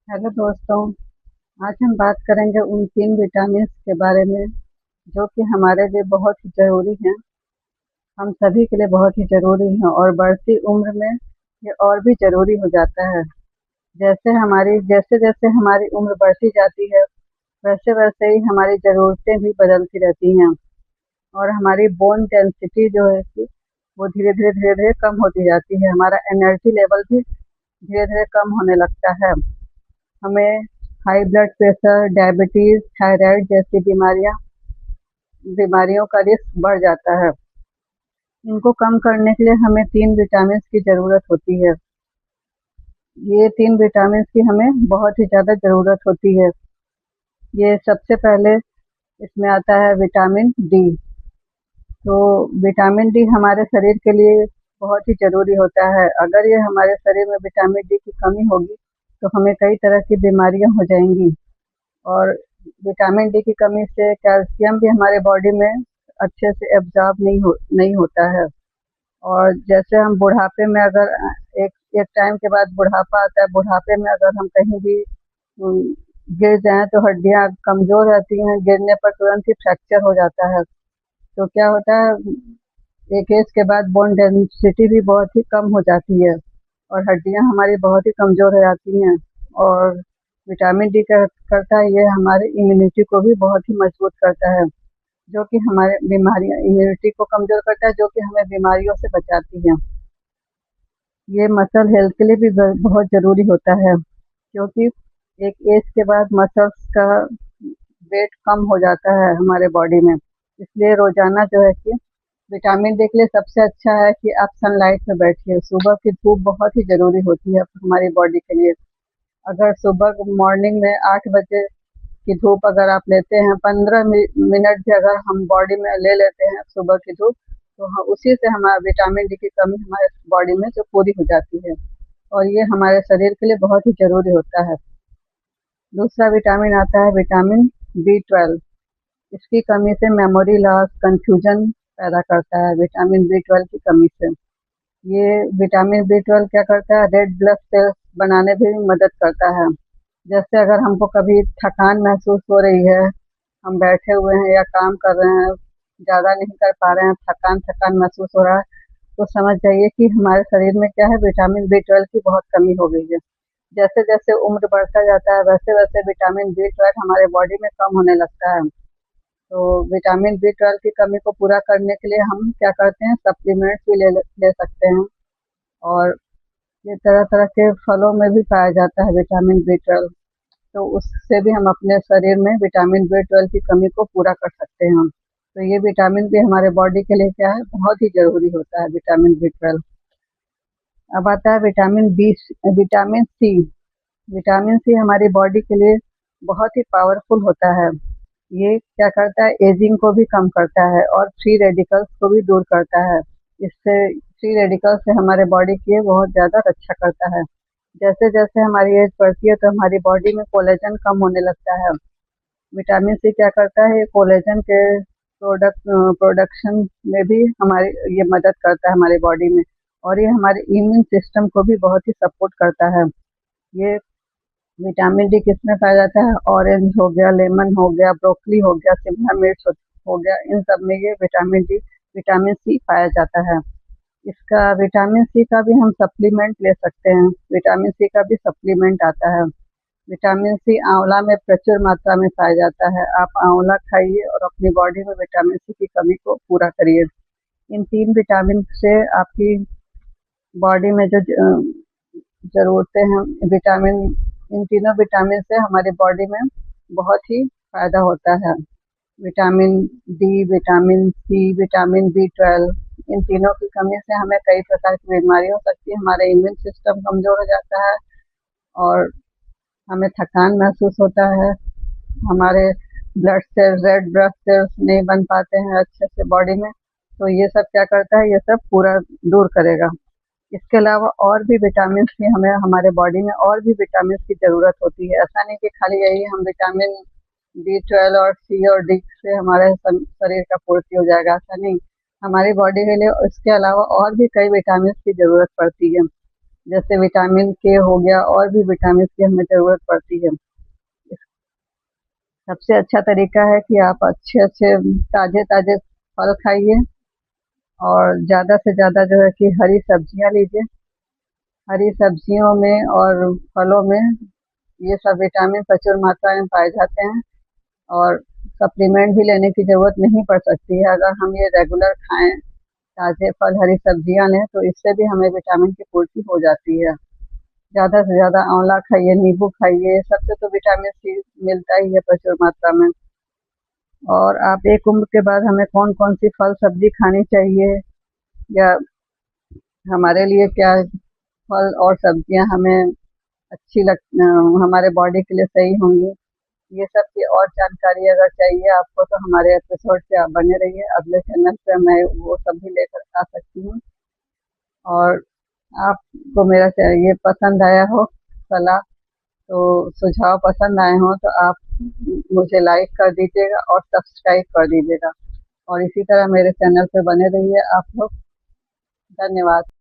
Hello दोस्तों। आज हम बात करेंगे उन 3 विटामिन्स के बारे में जो कि हमारे लिए बहुत ही ज़रूरी हैं। हम सभी के लिए बहुत ही ज़रूरी हैं और बढ़ती उम्र में ये और भी ज़रूरी हो जाता है। जैसे-जैसे हमारी उम्र बढ़ती जाती है, वैसे-वैसे ही हमारी ज़रूरतें भी बदलती रहती हैं और हमारी बोन डेंसिटी जो है कि वो धीरे-धीरे कम होती जाती है। हमारा एनर्जी लेवल भी धीरे-धीरे कम होने लगता है। हमें high blood pressure, diabetes, thyroid जैसी बीमारियों का रिस्क बढ़ जाता है। इनको कम करने के लिए हमें 3 विटामिन्स की ज़रूरत होती है। ये 3 विटामिन्स की हमें बहुत ही ज़्यादा ज़रूरत होती है। ये सबसे पहले इसमें आता है विटामिन डी। तो विटामिन डी हमारे शरीर के लिए बहुत ही ज़रूरी होता है। अगर ये हमारे शरीर में विटामिन डी की कमी होगी, तो हमें कई तरह की बीमारियाँ हो जाएँगी। और विटामिन डी की कमी से कैल्शियम भी हमारे बॉडी में अच्छे से एब्जॉर्ब नहीं होता है। और जैसे हम बुढ़ापे में अगर एक एक टाइम के बाद बुढ़ापा आता है, बुढ़ापे में अगर हम कहीं भी उम, गिर जाएँ तो हड्डियाँ कमज़ोर रहती हैं, गिरने पर तुरंत ही फ्रैक्चर हो जाता है। तो क्या होता है, एक एज के बाद बोन डेंसिटी भी बहुत ही कम हो जाती है और हड्डियाँ हमारी बहुत ही कमज़ोर हो जाती हैं। और विटामिन डी क्या करता है, ये हमारे इम्यूनिटी को भी बहुत ही मजबूत करता है, जो कि हमारे बीमारियाँ इम्यूनिटी को कमज़ोर करता है, जो कि हमें बीमारियों से बचाती है। ये मसल हेल्थ के लिए भी बहुत ज़रूरी होता है, क्योंकि एक एज के बाद मसल्स का वेट कम हो जाता है हमारे बॉडी में। इसलिए रोज़ाना जो है कि विटामिन डी के लिए सबसे अच्छा है कि आप सनलाइट में बैठिए। सुबह की धूप बहुत ही ज़रूरी होती है हमारी बॉडी के लिए। अगर सुबह मॉर्निंग में 8 बजे की धूप अगर आप लेते हैं, 15 मिनट भी अगर हम बॉडी में ले लेते हैं सुबह की धूप, तो उसी से हमारा विटामिन डी की कमी हमारे बॉडी में जो पूरी हो जाती है और ये हमारे शरीर के लिए बहुत ही ज़रूरी होता है। दूसरा विटामिन आता है विटामिन बी 12। इसकी कमी से मेमोरी लॉस, कन्फ्यूजन पैदा करता है विटामिन बी 12 की कमी से। ये विटामिन बी 12 क्या करता है, रेड ब्लड सेल्स बनाने में भी मदद करता है। जैसे अगर हमको कभी थकान महसूस हो रही है, हम बैठे हुए हैं या काम कर रहे हैं, ज़्यादा नहीं कर पा रहे हैं, थकान महसूस हो रहा है, तो समझ जाइए कि हमारे शरीर में क्या है, विटामिन बी 12 की बहुत कमी हो गई है। जैसे-जैसे उम्र बढ़ता जाता है, वैसे-वैसे विटामिन बी 12 हमारे बॉडी में कम होने लगता है। तो विटामिन बी 12 की कमी को पूरा करने के लिए हम क्या करते हैं, सप्लीमेंट्स भी ले सकते हैं। और ये तरह-तरह के फलों में भी पाया जाता है विटामिन बी 12। तो उससे भी हम अपने शरीर में विटामिन बी 12 की कमी को पूरा कर सकते हैं हम। तो ये विटामिन भी हमारे बॉडी के लिए क्या है, बहुत ही ज़रूरी होता है विटामिन बी 12। अब आता है विटामिन सी। विटामिन सी हमारी बॉडी के लिए बहुत ही पावरफुल होता है। ये क्या करता है, एजिंग को भी कम करता है और फ्री रेडिकल्स को भी दूर करता है। इससे फ्री रेडिकल्स से हमारे बॉडी की बहुत ज़्यादा रक्षा करता है। जैसे-जैसे हमारी एज बढ़ती है तो हमारी बॉडी में कोलेजन कम होने लगता है। विटामिन सी क्या करता है, ये कोलेजन के प्रोडक्शन में भी हमारी ये मदद करता है हमारी बॉडी में। और ये हमारे इम्यून सिस्टम को भी बहुत ही सपोर्ट करता है। ये विटामिन डी किसमें पाया जाता है, ऑरेंज हो गया, लेमन हो गया, ब्रोकली हो गया, शिमला मिर्च हो गया, इन सब में ये विटामिन सी पाया जाता है। इसका विटामिन सी का भी हम सप्लीमेंट ले सकते हैं। विटामिन सी का भी सप्लीमेंट आता है। विटामिन सी आंवला में प्रचुर मात्रा में पाया जाता है। आप आंवला खाइए और अपनी बॉडी में विटामिन सी की कमी को पूरा करिए। इन 3 विटामिन से आपकी बॉडी में जो ज़रूरतें हैं विटामिन, इन तीनों विटामिन से हमारी बॉडी में बहुत ही फ़ायदा होता है। Vitamin D, vitamin C, vitamin B 12, इन तीनों की कमी से हमें कई प्रकार की बीमारी हो सकती है। हमारा इम्यून सिस्टम कमज़ोर हो जाता है और हमें थकान महसूस होता है। हमारे रेड ब्लड सेल्स नहीं बन पाते हैं अच्छे से बॉडी में। तो ये सब क्या करता है, ये सब पूरा दूर करेगा। इसके अलावा और भी विटामिन्स की हमें हमारे बॉडी में और भी विटामिन्स की ज़रूरत होती है। ऐसा नहीं कि खाली यही हम विटामिन बी 12 और सी और डी से हमारे शरीर का पूर्ति हो जाएगा, ऐसा नहीं। हमारी बॉडी के लिए इसके अलावा और भी कई विटामिन्स की ज़रूरत पड़ती है। जैसे विटामिन के हो गया, और भी विटामिन की हमें ज़रूरत पड़ती है। सबसे अच्छा तरीका है कि आप अच्छे-अच्छे ताज़े-ताज़े फल खाइए, और ज़्यादा से ज़्यादा जो है कि हरी सब्जियाँ लीजिए। हरी सब्जियों में और फलों में ये सब विटामिन प्रचुर मात्रा में पाए जाते हैं, और सप्लीमेंट भी लेने की ज़रूरत नहीं पड़ सकती है। अगर हम ये रेगुलर खाएँ, ताज़े फल, हरी सब्जियाँ लें, तो इससे भी हमें विटामिन की पूर्ति हो जाती है। ज़्यादा से ज़्यादा आंवला खाइए, नींबू खाइए, सबसे तो विटामिन सी मिलता ही है प्रचुर मात्रा में। और आप एक उम्र के बाद हमें कौन-कौन सी फल सब्जी खानी चाहिए, या हमारे लिए क्या फल और सब्जियाँ हमें हमारे बॉडी के लिए सही होंगी, ये सब की और जानकारी अगर चाहिए आपको, तो हमारे एपिसोड से आप बने रहिए। अगले चैनल पे मैं वो सब भी लेकर आ सकती हूँ। और आपको मेरा ये पसंद आया हो सलाह, तो सुझाव पसंद आए हों, तो आप मुझे लाइक कर दीजिएगा और सब्सक्राइब कर दीजिएगा, और इसी तरह मेरे चैनल पे बने रहिए आप लोग। धन्यवाद।